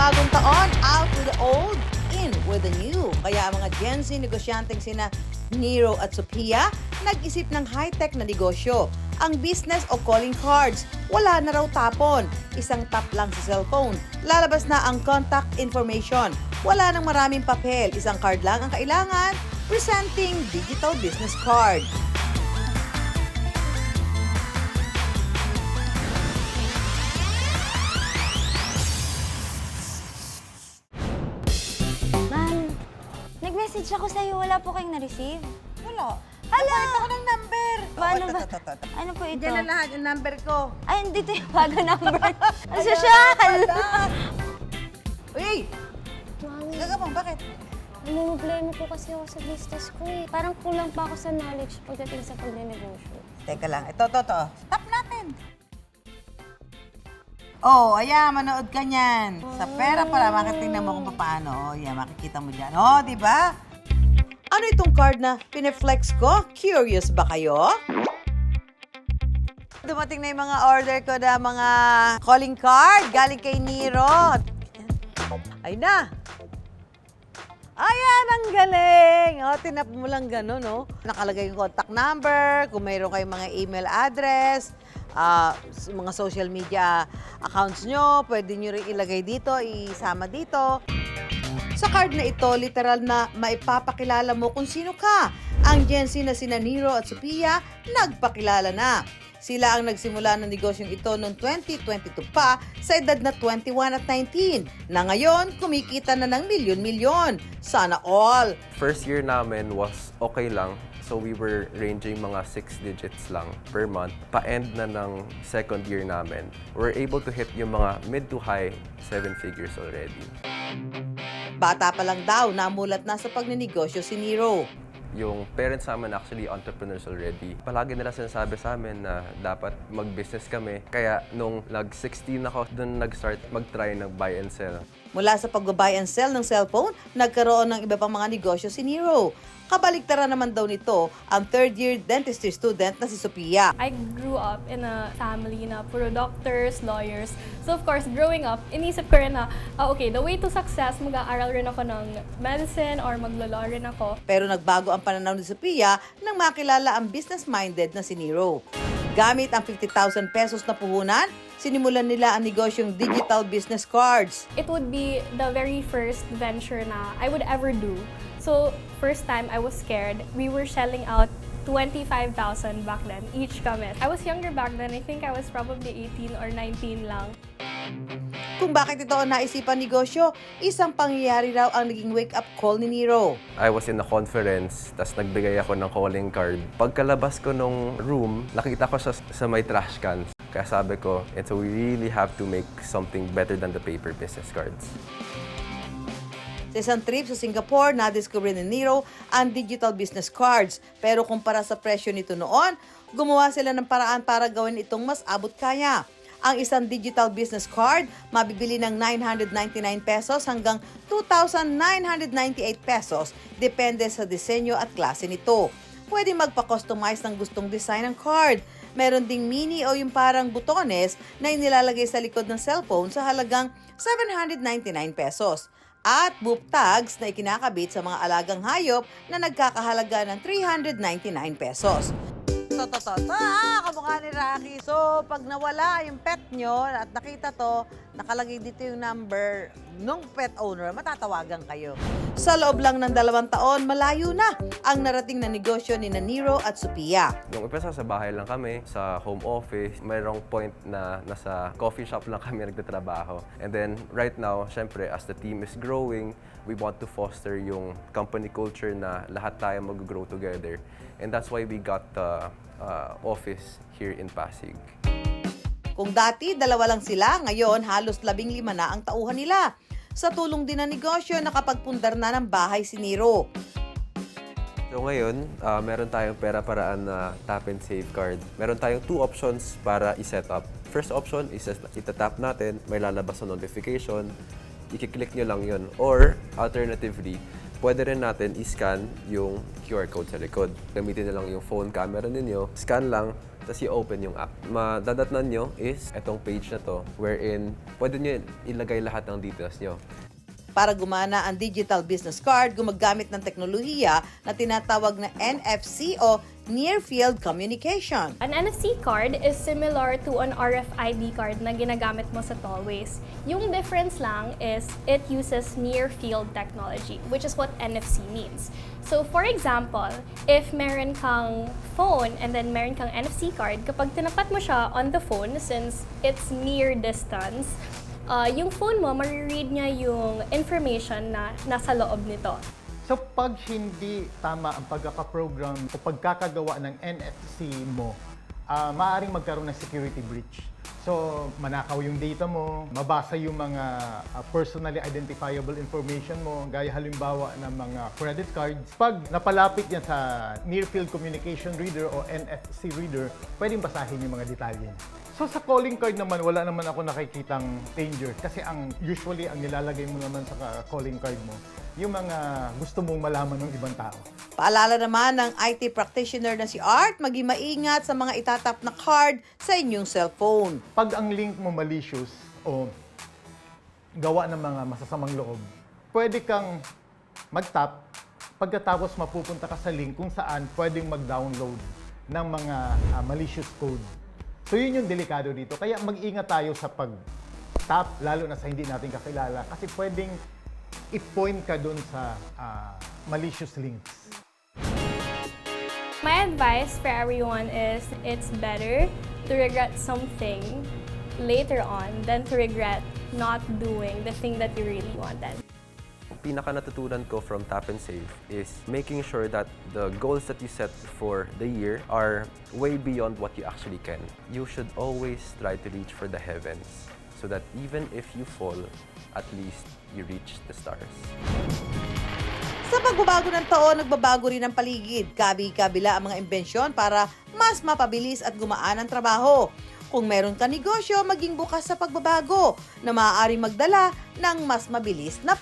bagong taon, out with the old, in with the new. Kaya ang mga Gen Z negosyanteng sina Nero at Sophia nag-isip ng high-tech na negosyo. Ang business o calling cards, wala na raw tapon. Isang tap lang sa cellphone. Lalabas na ang contact information. Wala nang maraming papel. Isang card lang ang kailangan. Presenting digital business card. Ma'am, nag-message ako sa'yo. Wala po kayong na-receive? Wala. Hala! Nagpalit ako ng number. Paano ba? Ito. Ano po ito? Diyan na lahat yung number ko. Ay, dito yung bago number. Ang sosyal! Uy! Mami, Gagabang, bakit? problema po kasi ako sa business ko eh. Parang kulang pa ako sa knowledge pagdating sa pagre-negosyo. Teka lang. Ito. Stop natin. Oh, ayan, manood ka niyan. Sa pera para makitingnan mo kung paano. Oh, yan, makikita mo dyan. Oh, di ba? Ano itong card na pineflex ko? Curious ba kayo? Dumating na yung mga order ko na mga calling card galing kay Nero. Ay na! Ayan, ang galing! O, tinap mo lang gano'n, no? Nakalagay yung contact number, kung mayroon kayong mga email address, mga social media accounts nyo, pwede nyo rin ilagay dito, isama dito. Sa card na ito, literal na maipapakilala mo kung sino ka. Ang Gen Z na sina Nero at Sophia, nagpakilala na. Sila ang nagsimula ng negosyong ito noong 2022 pa sa edad na 21 at 19 na ngayon kumikita na ng milyon-milyon. Sana all! First year namin was okay lang. So we were ranging mga 6 digits lang per month. Pa-end na ng second year namin, we're able to hit yung mga mid to high 7 figures already. Bata pa lang daw, namulat na sa pagninegosyo si Nero. Yung parents namin actually entrepreneurs already. Palagi nila sinasabi sa amin na dapat mag-business kami. Kaya nung nag-16 ako, doon nag-start mag-try ng buy and sell. Mula sa pag-buy and sell ng cellphone, nagkaroon ng iba pang mga negosyo si Nero. Kabaligtaran naman daw nito ang third-year dentistry student na si Sophia. I grew up in a family na puro doctors, lawyers. So of course, growing up, inisip ko rin na, okay, the way to success, mag-aaral rin ako ng medicine or maglo-law rin ako. Pero nagbago ang pananaw ni Sophia nang makilala ang business-minded na si Nero. Gamit ang 50,000 pesos na puhunan, sinimulan nila ang negosyong digital business cards. It would be the very first venture na I would ever do. So first time, I was scared. We were shelling out 25,000 back then, each kami. I was younger back then. I think I was probably 18 or 19 lang. Kung bakit ito ang naisipan negosyo, isang pangyayari raw ang naging wake-up call ni Nero. I was in a conference, tas nagbigay ako ng calling card. Pagkalabas ko nung room, nakita ko siya sa may trash cans. Kaya sabi ko, and so we really have to make something better than the paper business cards. Sa isang trip sa Singapore, na-discover ni Nero ang digital business cards. Pero kumpara sa presyo nito noon, gumawa sila ng paraan para gawin itong mas abot kaya. Ang isang digital business card, mabibili ng 999 pesos hanggang 2,998 pesos, depende sa disenyo at klase nito. Pwede magpa-customize ng gustong design ng card. Meron ding mini o yung parang butones na inilalagay sa likod ng cellphone sa halagang 799 pesos. At book tags na ikinakabit sa mga alagang hayop na nagkakahalaga ng 399 pesos. Kamukha ni Rocky. So, pag nawala yung pet nyo at nakita to, nakalagay dito yung number ng pet owner, matatawagan kayo. Sa loob lang ng 2 taon, malayo na ang narating na negosyo ni Nero at Sophia. Nung umpisa sa bahay lang kami, sa home office, mayroong point na nasa coffee shop lang kami nagtatrabaho. And then right now, syempre, as the team is growing, we want to foster yung company culture na lahat tayo mag-grow together. And that's why we got the office here in Pasig. Kung dati, 2 lang sila, ngayon halos 15 na ang tauhan nila. Sa tulong din ng negosyo, nakapagpundar na ng bahay si Nero. So ngayon, meron tayong pera-paraan na tap and save card. Meron tayong 2 options para i-set up. First option is itatap natin, may lalabas na notification, i-click nyo lang yun. Or alternatively, pwede rin natin i-scan yung QR code sa likod. Gamitin na lang yung phone camera ninyo, scan lang, Tapos i-open yung app. Madadatnan nyo is itong page na to wherein pwede nyo ilagay lahat ng details nyo. Para gumana ang digital business card, gumagamit ng teknolohiya na tinatawag na NFC o Near Field Communication. An NFC card is similar to an RFID card na ginagamit mo sa tollways. Yung difference lang is it uses near field technology, which is what NFC means. So for example, if meron kang phone and then meron kang NFC card, kapag tinapat mo siya on the phone, since it's near distance, yung phone mo, mariread niya yung information na nasa loob nito. So pag hindi tama ang pagkakaprogram o pagkakagawa ng NFC mo, maaaring magkaroon ng security breach. So manakaw yung data mo, mabasa yung mga personally identifiable information mo, gaya halimbawa ng mga credit cards. Pag napalapit yan sa Near Field Communication Reader o NFC reader, pwedeng basahin yung mga detalye. So sa calling card naman, wala naman ako nakikitang danger kasi usually ang nilalagay mo naman sa calling card mo, yung mga gusto mong malaman ng ibang tao. Paalala naman ng IT practitioner na si Art, maging maingat sa mga itatap na card sa inyong cellphone. Pag ang link mo malicious o gawa ng mga masasamang loob, pwede kang mag-tap, pagkatapos mapupunta ka sa link kung saan pwedeng mag-download ng mga malicious code. So yun yung delikado dito. Kaya mag-ingat tayo sa pag-tap, lalo na sa hindi natin kakilala, kasi pwedeng i-point ka dun sa malicious links. My advice for everyone is it's better to regret something later on than to regret not doing the thing that you really wanted. Pinaka natutunan ko from Tap and Save is making sure that the goals that you set for the year are way beyond what you actually can. You should always try to reach for the heavens so that even if you fall, at least you reach the stars. Sa pagbabago ng taon, nagbabago rin ang paligid. Kabi-kabila ang mga imbensyon para mas mapabilis at gumaan ang trabaho. Kung meron ka negosyo, maging bukas sa pagbabago na maaaring magdala ng mas mabilis na